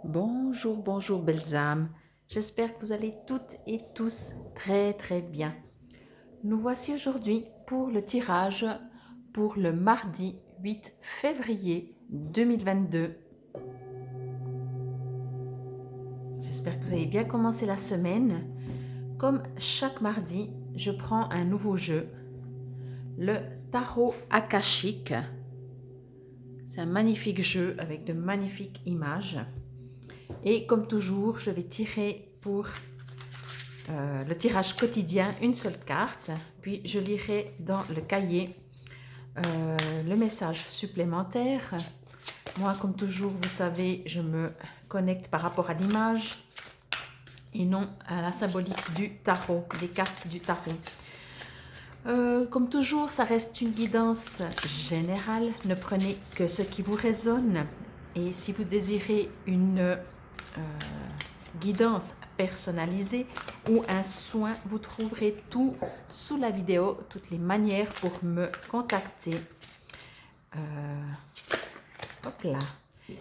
Bonjour, bonjour belles âmes. J'espère que vous allez toutes et tous très très bien. Nous voici aujourd'hui pour le tirage pour le mardi 8 février 2022. J'espère que vous avez bien commencé la semaine. Comme chaque mardi, je prends un nouveau jeu, le tarot akashique. C'est un magnifique jeu avec de magnifiques images. Et comme toujours, je vais tirer pour le tirage quotidien une seule carte, puis je lirai dans le cahier le message supplémentaire. Moi, comme toujours, vous savez, je me connecte par rapport à l'image et non à la symbolique du tarot, des cartes du tarot. Comme toujours, ça reste une guidance générale. Ne prenez que ce qui vous résonne. Et si vous désirez une guidance personnalisée ou un soin, vous trouverez tout sous la vidéo, toutes les manières pour me contacter. Hop là.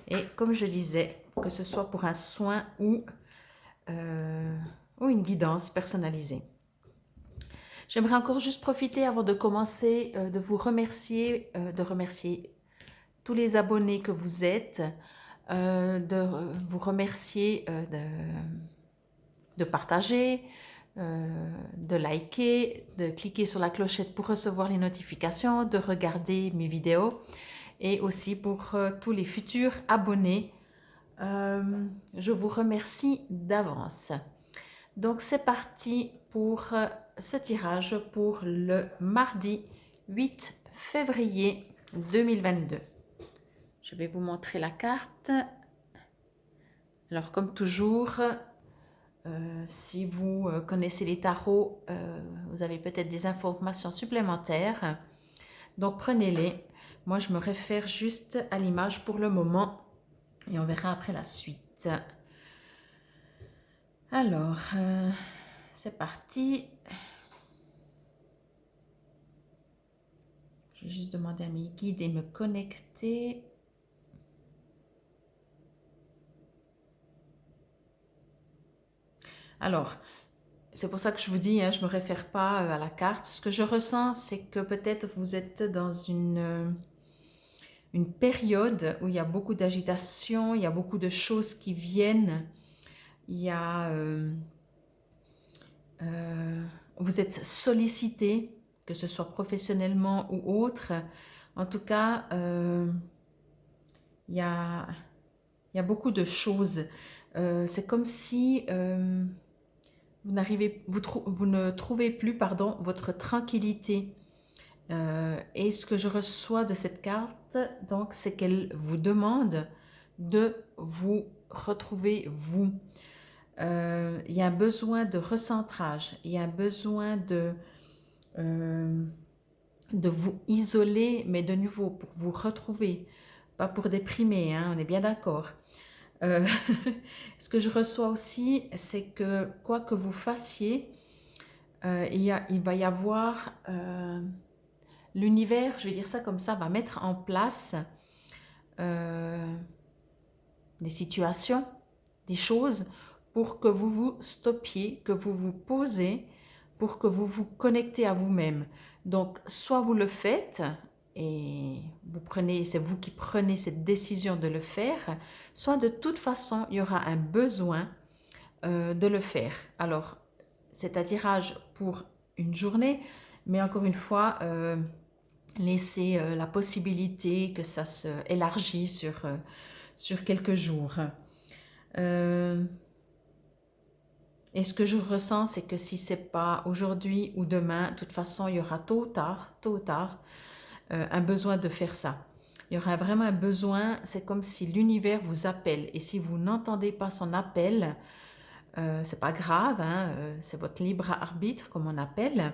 Et comme je disais, que ce soit pour un soin ou une guidance personnalisée. J'aimerais encore juste profiter avant de commencer de vous remercier, de remercier tous les abonnés que vous êtes, de vous remercier de partager, de liker, de cliquer sur la clochette pour recevoir les notifications, de regarder mes vidéos et aussi pour tous les futurs abonnés. Je vous remercie d'avance. Donc c'est parti pour ce tirage pour le mardi 8 février 2022. Je vais vous montrer la carte. Alors comme toujours, si vous connaissez les tarots, vous avez peut-être des informations supplémentaires. Donc prenez-les. Moi, je me réfère juste à l'image pour le moment et on verra après la suite. Alors, c'est parti. Je vais juste demander à mes guides et me connecter. Alors, c'est pour ça que je vous dis, je ne me réfère pas à la carte. Ce que je ressens, c'est que peut-être vous êtes dans une période où il y a beaucoup d'agitation, il y a beaucoup de choses qui viennent. Il y a, vous êtes sollicité, que ce soit professionnellement ou autre. En tout cas, il y a beaucoup de choses. C'est comme si vous ne trouvez plus votre tranquillité. Et ce que je reçois de cette carte, donc, c'est qu'elle vous demande de vous retrouver vous. Il y a un besoin de recentrage, il y a un besoin de vous isoler, mais de nouveau pour vous retrouver, pas pour déprimer, on est bien d'accord. Ce que je reçois aussi, c'est que quoi que vous fassiez, il va y avoir l'univers, je vais dire ça comme ça, va mettre en place des situations, des choses pour que vous vous stoppiez, que vous vous posez, pour que vous vous connectez à vous-même. Donc, soit vous le faites et c'est vous qui prenez cette décision de le faire, soit de toute façon, il y aura un besoin de le faire. Alors, c'est un tirage pour une journée, mais encore une fois, laissez la possibilité que ça se élargit sur quelques jours. Et ce que je ressens, c'est que si ce n'est pas aujourd'hui ou demain, de toute façon, il y aura tôt ou tard, un besoin de faire ça. Il y aura vraiment un besoin, c'est comme si l'univers vous appelle. Et si vous n'entendez pas son appel, c'est pas grave, c'est votre libre arbitre, comme on appelle.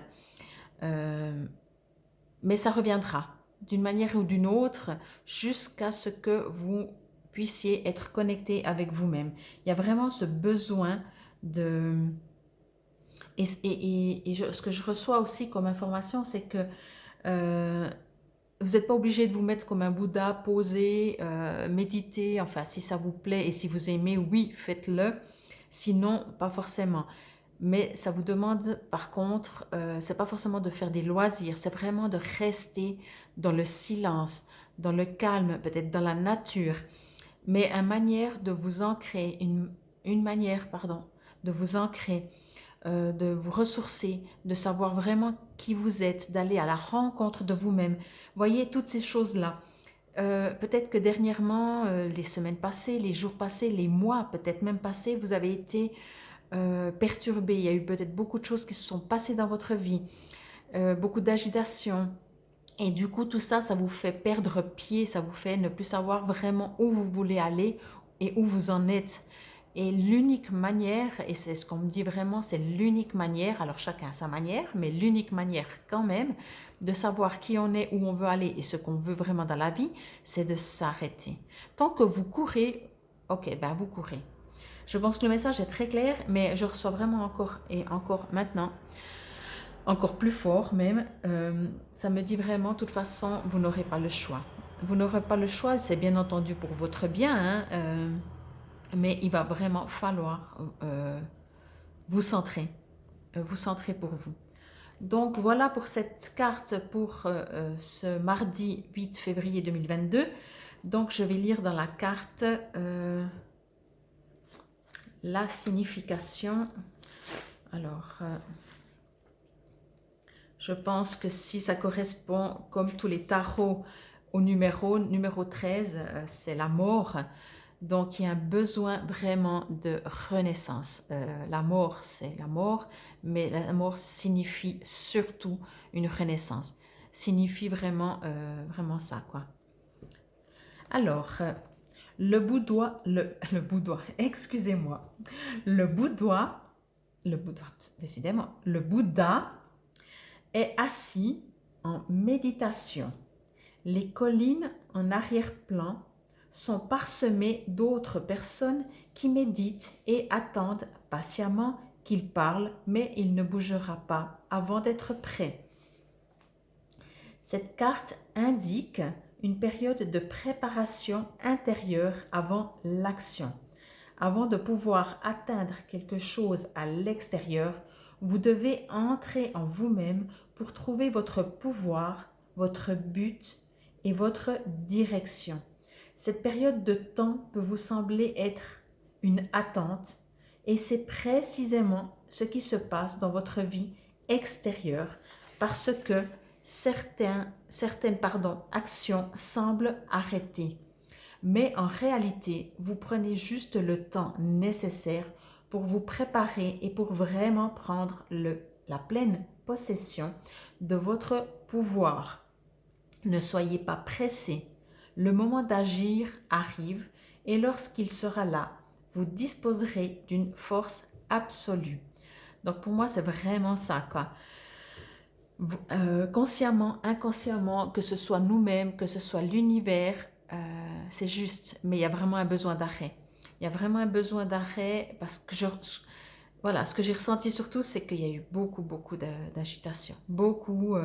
Mais ça reviendra d'une manière ou d'une autre jusqu'à ce que vous puissiez être connecté avec vous-même. Il y a vraiment ce besoin de... ce que je reçois aussi comme information, c'est que vous n'êtes pas obligé de vous mettre comme un Bouddha, posé, méditer. Enfin, si ça vous plaît et si vous aimez, oui, faites-le. Sinon, pas forcément. Mais ça vous demande, par contre, c'est pas forcément de faire des loisirs, c'est vraiment de rester dans le silence, dans le calme, peut-être dans la nature, mais une manière de vous ancrer, une manière, pardon, de vous ancrer, de vous ressourcer, de savoir vraiment qui vous êtes, d'aller à la rencontre de vous-même. Voyez toutes ces choses-là. Peut-être que dernièrement, les semaines passées, les jours passés, les mois peut-être même passés, vous avez été perturbé. Il y a eu peut-être beaucoup de choses qui se sont passées dans votre vie, beaucoup d'agitation. Et du coup, tout ça, ça vous fait perdre pied, ça vous fait ne plus savoir vraiment où vous voulez aller et où vous en êtes. Et l'unique manière, et c'est ce qu'on me dit vraiment, c'est l'unique manière, alors chacun a sa manière, mais l'unique manière quand même de savoir qui on est, où on veut aller et ce qu'on veut vraiment dans la vie, c'est de s'arrêter. Tant que vous courez, ok, ben vous courez. Je pense que le message est très clair, mais je reçois vraiment encore et encore maintenant, encore plus fort même, ça me dit vraiment, de toute façon, vous n'aurez pas le choix. Vous n'aurez pas le choix, c'est bien entendu pour votre bien, hein, mais il va vraiment falloir vous centrer pour vous. Donc voilà pour cette carte pour ce mardi 8 février 2022. Donc je vais lire dans la carte la signification. Alors, je pense que si ça correspond, comme tous les tarots, au numéro 13, c'est la mort. Donc, il y a un besoin vraiment de renaissance. La mort, c'est la mort, mais la mort signifie surtout une renaissance. Signifie vraiment, vraiment ça, quoi. Alors, le Bouddha, excusez-moi, le Bouddha, décidément, le Bouddha est assis en méditation. Les collines en arrière-plan sont parsemées d'autres personnes qui méditent et attendent patiemment qu'il parle, mais il ne bougera pas avant d'être prêt. Cette carte indique une période de préparation intérieure avant l'action. Avant de pouvoir atteindre quelque chose à l'extérieur, vous devez entrer en vous-même pour trouver votre pouvoir, votre but et votre direction. Cette période de temps peut vous sembler être une attente et c'est précisément ce qui se passe dans votre vie extérieure parce que certaines actions semblent arrêtées. Mais en réalité, vous prenez juste le temps nécessaire pour vous préparer et pour vraiment prendre la pleine possession de votre pouvoir. Ne soyez pas pressés. Le moment d'agir arrive et lorsqu'il sera là, vous disposerez d'une force absolue. Donc pour moi, c'est vraiment ça, quoi. Consciemment, inconsciemment, que ce soit nous-mêmes, que ce soit l'univers, c'est juste, mais il y a vraiment un besoin d'arrêt. Il y a vraiment un besoin d'arrêt parce que voilà, ce que j'ai ressenti surtout, c'est qu'il y a eu beaucoup d'agitation. Beaucoup,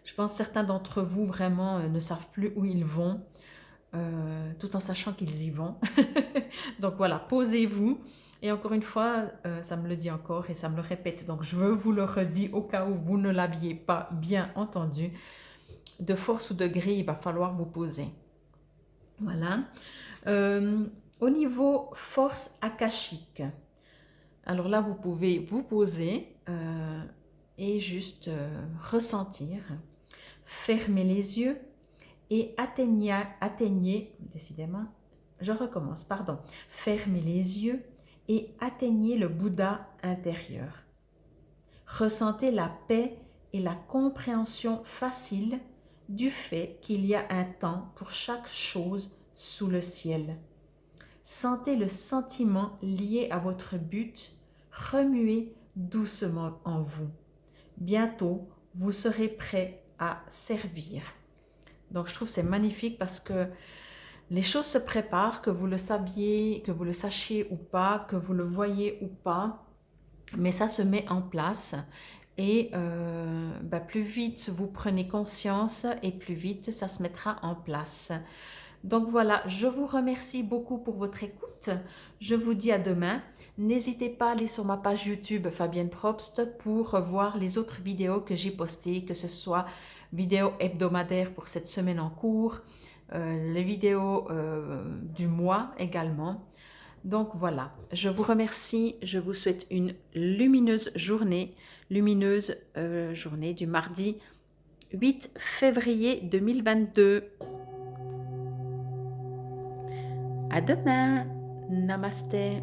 je pense certains d'entre vous vraiment ne savent plus où ils vont, tout en sachant qu'ils y vont. Donc voilà, posez-vous. Et encore une fois, ça me le dit encore et ça me le répète. Donc je vous le redis au cas où vous ne l'aviez pas bien entendu. De force ou de gré, il va falloir vous poser. Voilà. Au niveau force akashique, alors là, vous pouvez vous poser et juste ressentir. Fermez les yeux et atteignez, décidément, je recommence, pardon. Fermez les yeux et atteignez le Bouddha intérieur. Ressentez la paix et la compréhension facile du fait qu'il y a un temps pour chaque chose sous le ciel. Sentez le sentiment lié à votre but remuer doucement en vous. Bientôt, vous serez prêt à servir. Donc, je trouve que c'est magnifique parce que les choses se préparent, que vous le saviez, que vous le sachiez ou pas, que vous le voyez ou pas, mais ça se met en place Et plus vite vous prenez conscience et plus vite ça se mettra en place. Donc voilà, je vous remercie beaucoup pour votre écoute. Je vous dis à demain. N'hésitez pas à aller sur ma page YouTube Fabienne Probst pour voir les autres vidéos que j'ai postées, que ce soit vidéos hebdomadaires pour cette semaine en cours, les vidéos du mois également. Donc voilà, je vous remercie, je vous souhaite une lumineuse journée du mardi 8 février 2022. À demain, namasté.